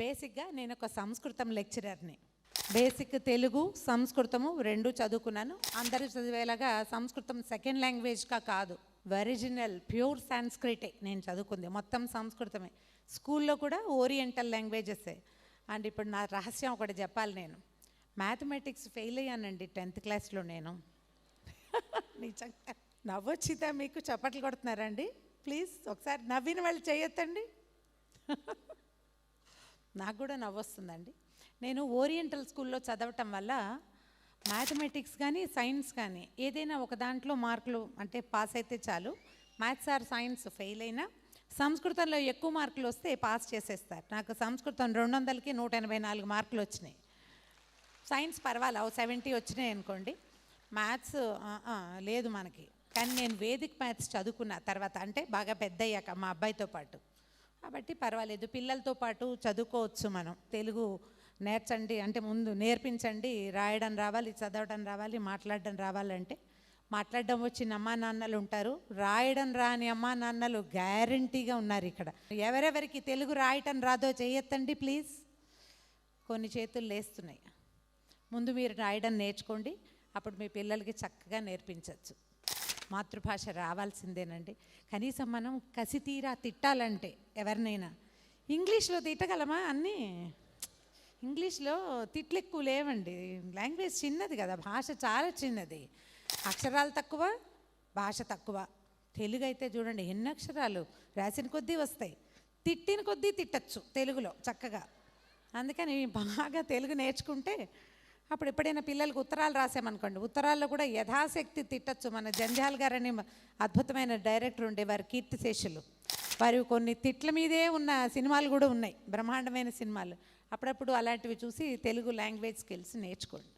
బేసిక్గా నేను ఒక సంస్కృతం లెక్చరర్ని. బేసిక్ తెలుగు సంస్కృతము రెండు చదువుకున్నాను. అందరూ చదివేలాగా సంస్కృతం సెకండ్ లాంగ్వేజ్గా కాదు, ఒరిజినల్ ప్యూర్ సాంస్క్రిటే నేను చదువుకుంది, మొత్తం సంస్కృతమే. స్కూల్లో కూడా ఓరియంటల్ లాంగ్వేజెసే. అండ్ ఇప్పుడు నా రహస్యం ఒకటి చెప్పాలి. నేను మ్యాథమెటిక్స్ ఫెయిల్ అయ్యానండి 10th క్లాస్లో. నేను నిజంగా నవ్వొచ్చిదా మీకు? చప్పట్లు కొడుతున్నారండి? ప్లీజ్ ఒకసారి నవ్విన వాళ్ళు చేయొద్దండి. నాకు కూడా నవ్వొస్తుందండి. నేను ఓరియంటల్ స్కూల్లో చదవటం వల్ల మ్యాథమెటిక్స్ కానీ సైన్స్ కానీ ఏదైనా ఒక దాంట్లో మార్కులు అంటే పాస్ అయితే చాలు. మ్యాథ్స్ ఆర్ సైన్స్ ఫెయిల్ అయినా సంస్కృతంలో ఎక్కువ మార్కులు వస్తే పాస్ చేసేస్తారు. నాకు సంస్కృతం 200కి 184 మార్కులు వచ్చినాయి. సైన్స్ పర్వాలేదు 70 వచ్చినాయి అనుకోండి. మ్యాథ్స్ లేదు మనకి. కానీ నేను వేదిక్ మ్యాథ్స్ చదువుకున్న తర్వాత, అంటే బాగా పెద్ద అయ్యాక మా అబ్బాయితో పాటు, కాబట్టి పర్వాలేదు, పిల్లలతో పాటు చదువుకోవచ్చు మనం. తెలుగు నేర్చండి అంటే ముందు నేర్పించండి. రాయడం రావాలి, చదవడం రావాలి, మాట్లాడడం రావాలంటే మాట్లాడడం వచ్చిన అమ్మా నాన్నలు ఉంటారు, రాయడం రాని అమ్మా నాన్నలు గ్యారంటీగా ఉన్నారు ఇక్కడ. ఎవరెవరికి తెలుగు రాయటం రాదో చేయొద్దండి ప్లీజ్. కొన్ని చేతులు లేస్తున్నాయి. ముందు మీరు రాయడం నేర్చుకోండి, అప్పుడు మీ పిల్లలకి చక్కగా నేర్పించవచ్చు. మాతృభాష రావాల్సిందేనండి. కనీసం మనం కసి తీరా తిట్టాలంటే ఎవరినైనా ఇంగ్లీష్లో తిట్టగలమా? అన్నీ ఇంగ్లీష్లో తిట్లు ఎక్కువ లేవండి. లాంగ్వేజ్ చిన్నది కదా, భాష చాలా చిన్నది, అక్షరాలు తక్కువ, భాష తక్కువ. తెలుగు అయితే చూడండి ఎన్ని అక్షరాలు, రాసిన కొద్దీ వస్తాయి, తిట్టిన కొద్దీ తిట్టచ్చు తెలుగులో చక్కగా. అందుకని బాగా తెలుగు నేర్చుకుంటే అప్పుడు ఎప్పుడైనా పిల్లలకు ఉత్తరాలు రాసామనుకోండి, ఉత్తరాల్లో కూడా యథాశక్తి తిట్టచ్చు. మన జంధ్యాల గారని అద్భుతమైన డైరెక్టర్ ఉండేవారు, కీర్తిశేషులు. వారు కొన్ని తిట్ల మీదే ఉన్న సినిమాలు కూడా ఉన్నాయి, బ్రహ్మాండమైన సినిమాలు. అప్పుడప్పుడు అలాంటివి చూసి తెలుగు లాంగ్వేజ్ స్కిల్స్ నేర్చుకోండి.